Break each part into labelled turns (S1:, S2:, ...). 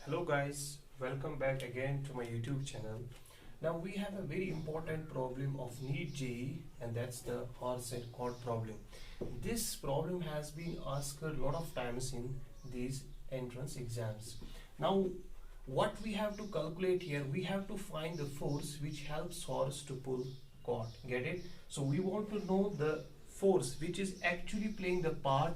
S1: Hello guys, welcome back again to my YouTube channel. Now we have a very important problem of NEET JEE, and that's the horse and cart problem. This problem has been asked a lot of times in these entrance exams. Now what we have to calculate here, we have to find the force which helps horse to pull cart. Get it? So we want to know the force which is actually playing the part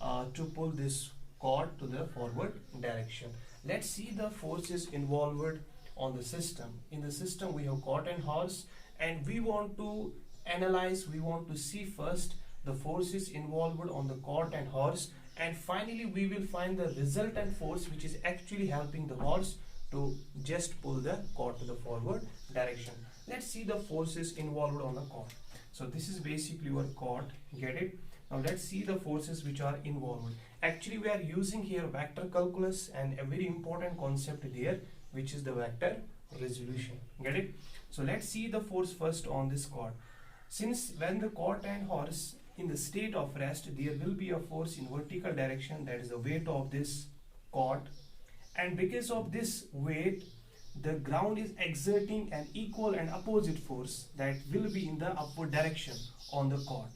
S1: to pull this cart to the forward direction. Let's see the forces involved on the system. In the system we have cart and horse, and we want to analyze, we want to see first the forces involved on the cart and horse, and finally we will find the resultant force which is actually helping the horse to just pull the cart to the forward direction. Let's see the forces involved on the cart. So this is basically your cart, get it? Now let's see the forces which are involved. Actually we are using here vector calculus and a very important concept there, which is the vector resolution. Get it? So let's see the force first on this cart. Since when the cart and horse in the state of rest, there will be a force in vertical direction, that is the weight of this cart, and because of this weight the ground is exerting an equal and opposite force that will be in the upward direction on the cart,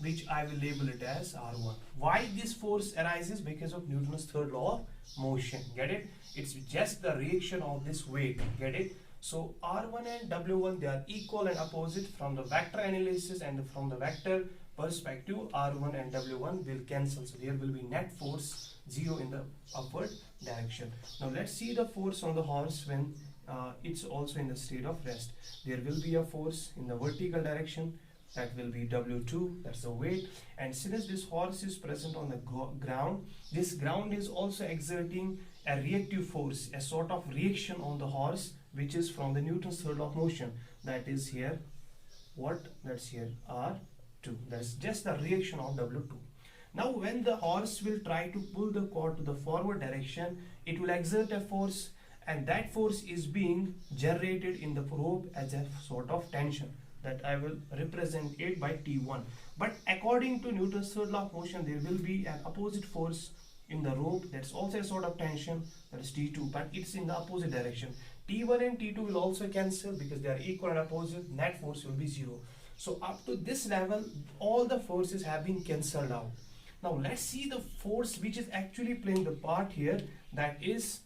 S1: which I will label it as R1. Why this force arises? Because of Newton's third law of motion. Get it? It's just the reaction of this weight. Get it? So R1 and W1, they are equal and opposite. From the vector analysis and from the vector perspective, R1 and W1 will cancel. So there will be net force 0 in the upward direction. Now let's see the force on the horse when it's also in the state of rest. There will be a force in the vertical direction, that will be W2, that's the weight. And since this horse is present on the ground, this ground is also exerting a reactive force, a sort of reaction on the horse, which is from the Newton's third law of motion. That is here, what? That's here, R2. That's just the reaction of W2. Now when the horse will try to pull the cart to the forward direction, it will exert a force, and that force is being generated in the rope as a sort of tension, that I will represent it by T1. But according to Newton's third law of motion, there will be an opposite force in the rope, that's also a sort of tension, that is T2, but it's in the opposite direction. T1 and T2 will also cancel because they are equal and opposite, net force will be 0. So up to this level, all the forces have been cancelled out. Now let's see the force which is actually playing the part here, that is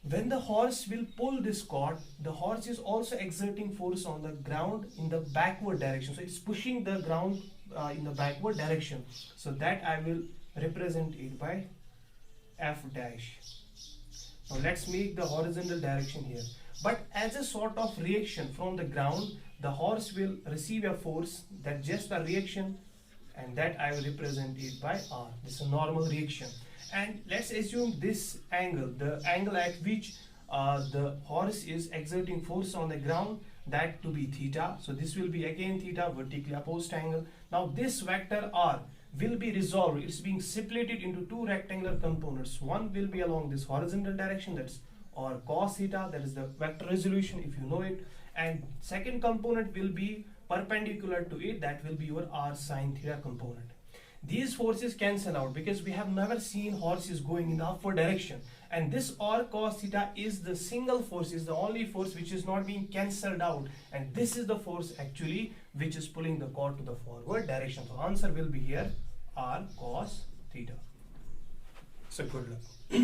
S1: when the horse will pull this cart, the horse is also exerting force on the ground in the backward direction. So it's pushing the ground in the backward direction. So that I will represent it by F dash. Now let's make the horizontal direction here. But as a sort of reaction from the ground, the horse will receive a force, that just a reaction, and that I will represent it by R. This is a normal reaction. And let's assume this angle, the angle at which the horse is exerting force on the ground, that to be theta. So this will be again theta, vertically opposed angle. Now this vector R will be resolved. It's being separated into two rectangular components. One will be along this horizontal direction, that's or cos theta, that is the vector resolution if you know it. And second component will be perpendicular to it, that will be your R sin theta component. These forces cancel out because we have never seen horses going in the upward direction, and this R cos theta is the single force, is the only force which is not being cancelled out, and this is the force actually which is pulling the cart to the forward direction. So answer will be here R cos theta. So good luck.